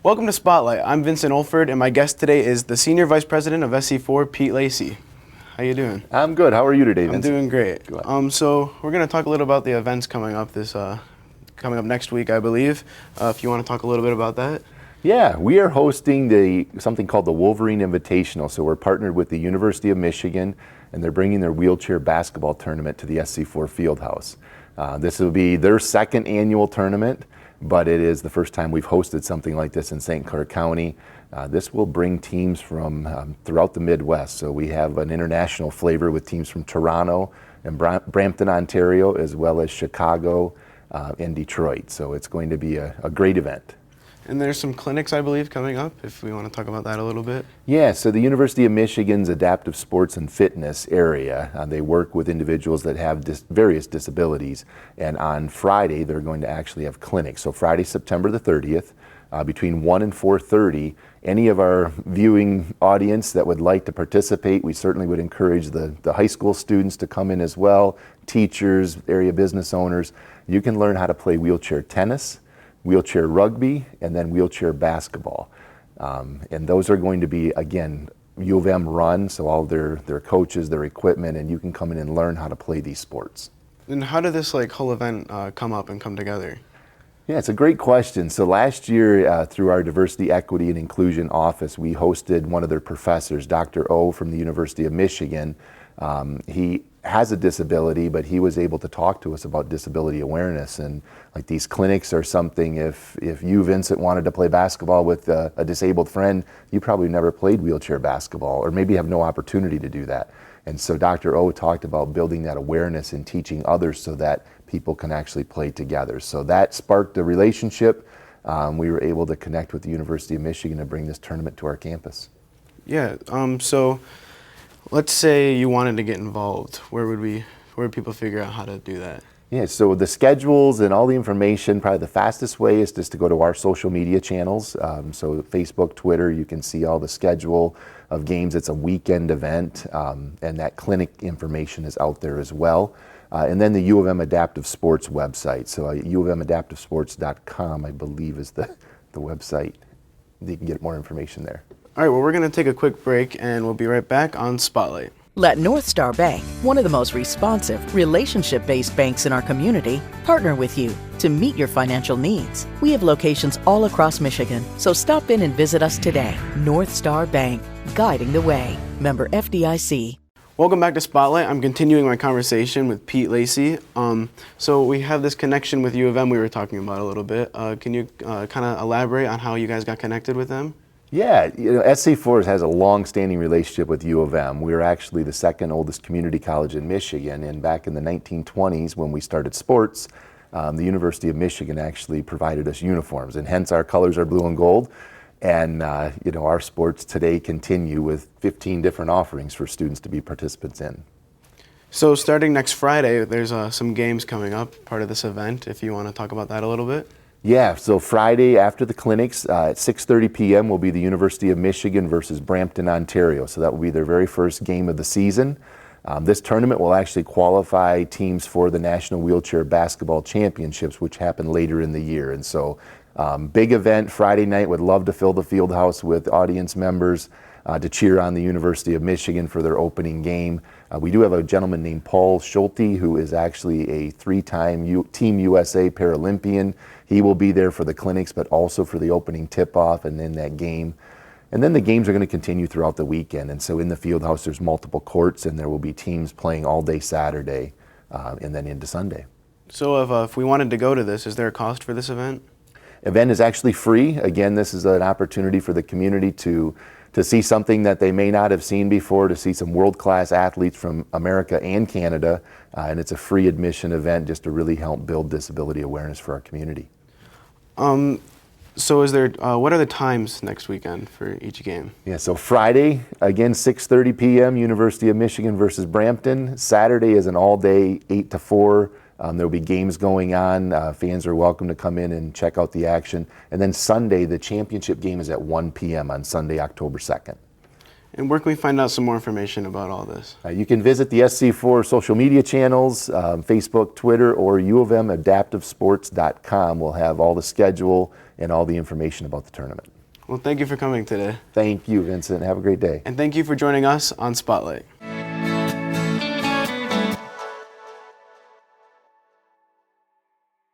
Welcome to Spotlight. I'm Vincent Olford, and my guest today is the Senior Vice President of SC4, Pete Lacey. How you doing? I'm good. How are you today, Vincent? I'm doing great. So we're going to talk a little about the events coming up coming up next week, I believe. If you want to talk a little bit about that. Yeah, we are hosting something called the Wolverine Invitational. So we're partnered with the University of Michigan, and they're bringing their wheelchair basketball tournament to the SC4 Fieldhouse. This will be their second annual tournament, but it is the first time we've hosted something like this in St. Clair County. This will bring teams from throughout the Midwest. So we have an international flavor with teams from Toronto and Brampton, Ontario, as well as Chicago and Detroit. So it's going to be a great event. And there's some clinics, I believe, coming up, if we want to talk about that a little bit. Yeah, so the University of Michigan's Adaptive Sports and Fitness area, they work with individuals that have various disabilities. And on Friday, they're going to actually have clinics. So Friday, September the 30th, between 1 and 4:30, any of our viewing audience that would like to participate, we certainly would encourage the high school students to come in as well, teachers, area business owners. You can learn how to play wheelchair tennis, wheelchair rugby, and then wheelchair basketball. And those are going to be, again, U of M run, so all their coaches, their equipment, and you can come in and learn how to play these sports. And how did this whole event come up and come together? Yeah, it's a great question. So last year, through our Diversity, Equity, and Inclusion Office, we hosted one of their professors, Dr. O from the University of Michigan. He has a disability, but he was able to talk to us about disability awareness. And like these clinics are something, if you, Vincent, wanted to play basketball with a disabled friend, you probably never played wheelchair basketball, or maybe have no opportunity to do that. And so Dr. O talked about building that awareness and teaching others so that people can actually play together. So that sparked a relationship. We were able to connect with the University of Michigan to bring this tournament to our campus. Yeah, so let's say you wanted to get involved. Where would people figure out how to do that? Yeah, so the schedules and all the information, probably the fastest way is just to go to our social media channels. So Facebook, Twitter, you can see all the schedule of games. It's a weekend event, and that clinic information is out there as well. And then the U of M Adaptive Sports website. So uofmadaptivesports.com, I believe, is the website. You can get more information there. All right, well, we're going to take a quick break, and we'll be right back on Spotlight. Let North Star Bank, one of the most responsive, relationship-based banks in our community, partner with you to meet your financial needs. We have locations all across Michigan, so stop in and visit us today. North Star Bank, guiding the way. Member FDIC. Welcome back to Spotlight. I'm continuing my conversation with Pete Lacey. So we have this connection with U of M we were talking about a little bit. Can you kind of elaborate on how you guys got connected with them? Yeah, SC4 has a long-standing relationship with U of M. We're actually the second oldest community college in Michigan, and back in the 1920s when we started sports, the University of Michigan actually provided us uniforms, and hence our colors are blue and gold. And our sports today continue with 15 different offerings for students to be participants in. So starting next Friday, there's some games coming up, part of this event, if you want to talk about that a little bit. Yeah, so Friday after the clinics at 6:30 p.m. will be the University of Michigan versus Brampton, Ontario. So that will be their very first game of the season. This tournament will actually qualify teams for the National Wheelchair Basketball Championships, which happen later in the year. And so big event Friday night. Would love to fill the field house with audience members to cheer on the University of Michigan for their opening game. We do have a gentleman named Paul Schulte, who is actually a 3-time Team USA Paralympian. He will be there for the clinics, but also for the opening tip-off and then that game. And then the games are going to continue throughout the weekend. And so in the field house, there's multiple courts, and there will be teams playing all day Saturday and then into Sunday. So if we wanted to go to this, is there a cost for this event? Event is actually free. Again, this is an opportunity for the community to see something that they may not have seen before, to see some world-class athletes from America and Canada. And it's a free admission event just to really help build disability awareness for our community. So is there, what are the times next weekend for each game? Yeah, so Friday, again, 6:30 p.m., University of Michigan versus Brampton. Saturday is an all-day 8 to 4. There will be games going on. Fans are welcome to come in and check out the action. And then Sunday, the championship game is at 1 p.m. on Sunday, October 2nd. And where can we find out some more information about all this? You can visit the SC4 social media channels, Facebook, Twitter, or UofMAdaptiveSports.com. We'll have all the schedule and all the information about the tournament. Well, thank you for coming today. Thank you, Vincent. Have a great day. And thank you for joining us on Spotlight.